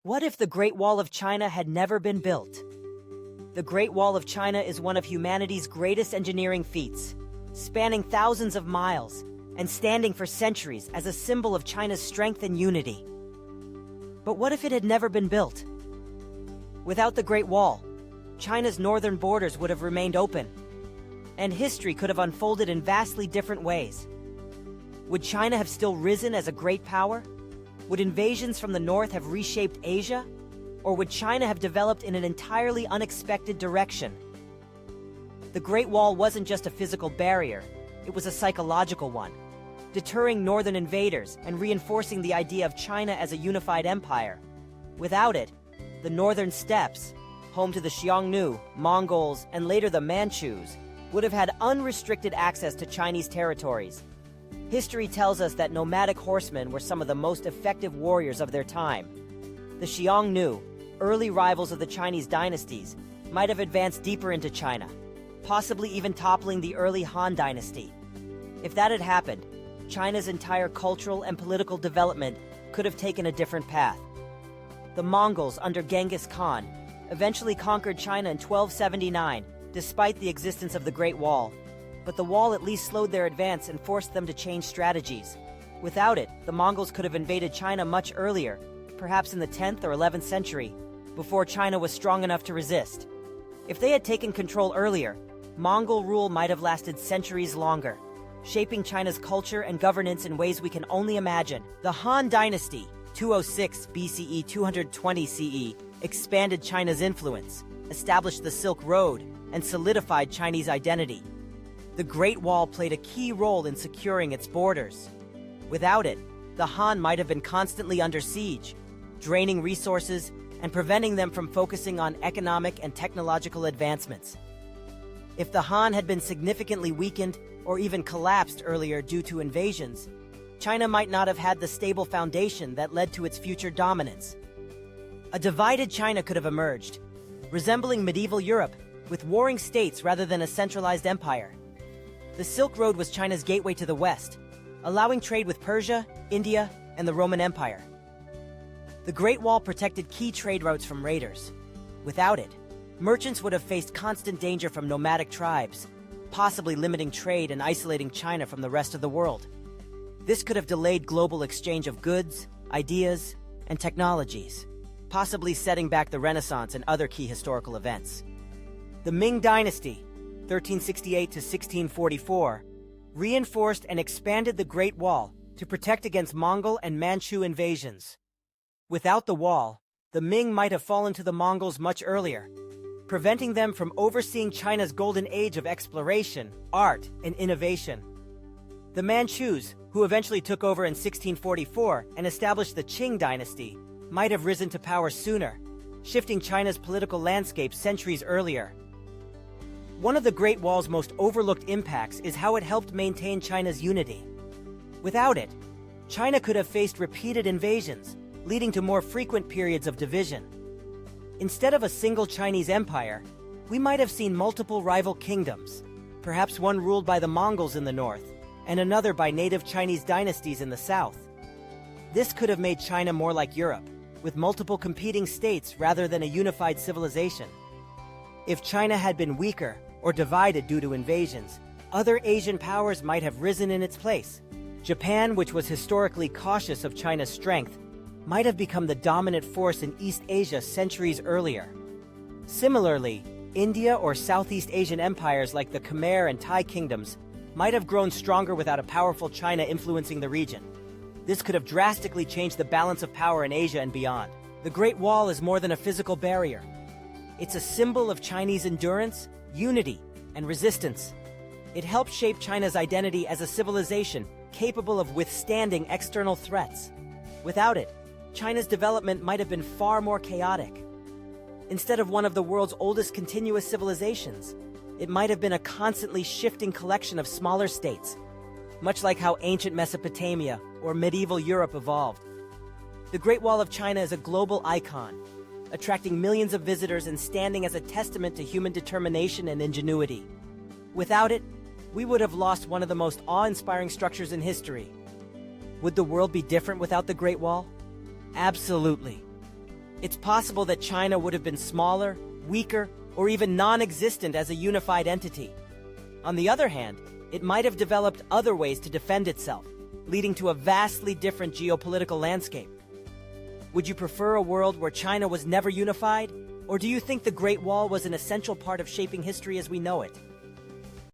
What if the Great Wall of China had never been built? The Great Wall of China is one of humanity's greatest engineering feats, spanning thousands of miles and standing for centuries as a symbol of China's strength and unity. But what if it had never been built? Without the Great Wall, China's northern borders would have remained open, and history could have unfolded in vastly different ways. Would China have still risen as a great power? Would invasions from the north have reshaped Asia? Or would China have developed in an entirely unexpected direction? The Great Wall wasn't just a physical barrier, it was a psychological one, deterring northern invaders and reinforcing the idea of China as a unified empire. Without it, the northern steppes, home to the Xiongnu, Mongols, and later the Manchus, would have had unrestricted access to Chinese territories. History tells us that nomadic horsemen were some of the most effective warriors of their time. The Xiongnu, early rivals of the Chinese dynasties, might have advanced deeper into China, possibly even toppling the early Han Dynasty. If that had happened, China's entire cultural and political development could have taken a different path. The Mongols under Genghis Khan eventually conquered China in 1279, despite the existence of the Great Wall. But the wall at least slowed their advance and forced them to change strategies. Without it, the Mongols could have invaded China much earlier, perhaps in the 10th or 11th century, before China was strong enough to resist. If they had taken control earlier, Mongol rule might have lasted centuries longer, shaping China's culture and governance in ways we can only imagine. The Han Dynasty, 206 BCE, 220 CE, expanded China's influence, established the Silk Road, and solidified Chinese identity. The Great Wall played a key role in securing its borders. Without it, the Han might have been constantly under siege, draining resources and preventing them from focusing on economic and technological advancements. If the Han had been significantly weakened or even collapsed earlier due to invasions, China might not have had the stable foundation that led to its future dominance. A divided China could have emerged, resembling medieval Europe, with warring states rather than a centralized empire. The Silk Road was China's gateway to the West, allowing trade with Persia, India, and the Roman Empire. The Great Wall protected key trade routes from raiders. Without it, merchants would have faced constant danger from nomadic tribes, possibly limiting trade and isolating China from the rest of the world. This could have delayed global exchange of goods, ideas, and technologies, possibly setting back the Renaissance and other key historical events. The Ming Dynasty, 1368 to 1644, reinforced and expanded the Great Wall to protect against Mongol and Manchu invasions. Without the wall, the Ming might have fallen to the Mongols much earlier, preventing them from overseeing China's golden age of exploration, art, and innovation. The Manchus, who eventually took over in 1644 and established the Qing dynasty, might have risen to power sooner, shifting China's political landscape centuries earlier. One of the Great Wall's most overlooked impacts is how it helped maintain China's unity. Without it, China could have faced repeated invasions, leading to more frequent periods of division. Instead of a single Chinese empire, we might have seen multiple rival kingdoms, perhaps one ruled by the Mongols in the north, and another by native Chinese dynasties in the south. This could have made China more like Europe, with multiple competing states rather than a unified civilization. If China had been weaker or divided due to invasions, other Asian powers might have risen in its place. Japan, which was historically cautious of China's strength, might have become the dominant force in East Asia centuries earlier. Similarly, India or Southeast Asian empires like the Khmer and Thai kingdoms might have grown stronger without a powerful China influencing the region. This could have drastically changed the balance of power in Asia and beyond. The Great Wall is more than a physical barrier. It's a symbol of Chinese endurance, unity, and resistance. It helped shape China's identity as a civilization capable of withstanding external threats. Without it, China's development might have been far more chaotic. Instead of one of the world's oldest continuous civilizations, it might have been a constantly shifting collection of smaller states, much like how ancient Mesopotamia or medieval Europe evolved. The Great Wall of China is a global icon, attracting millions of visitors and standing as a testament to human determination and ingenuity. Without it, we would have lost one of the most awe-inspiring structures in history. Would the world be different without the Great Wall? Absolutely. It's possible that China would have been smaller, weaker, or even non-existent as a unified entity. On the other hand, it might have developed other ways to defend itself, leading to a vastly different geopolitical landscape. Would you prefer a world where China was never unified? Or do you think the Great Wall was an essential part of shaping history as we know it?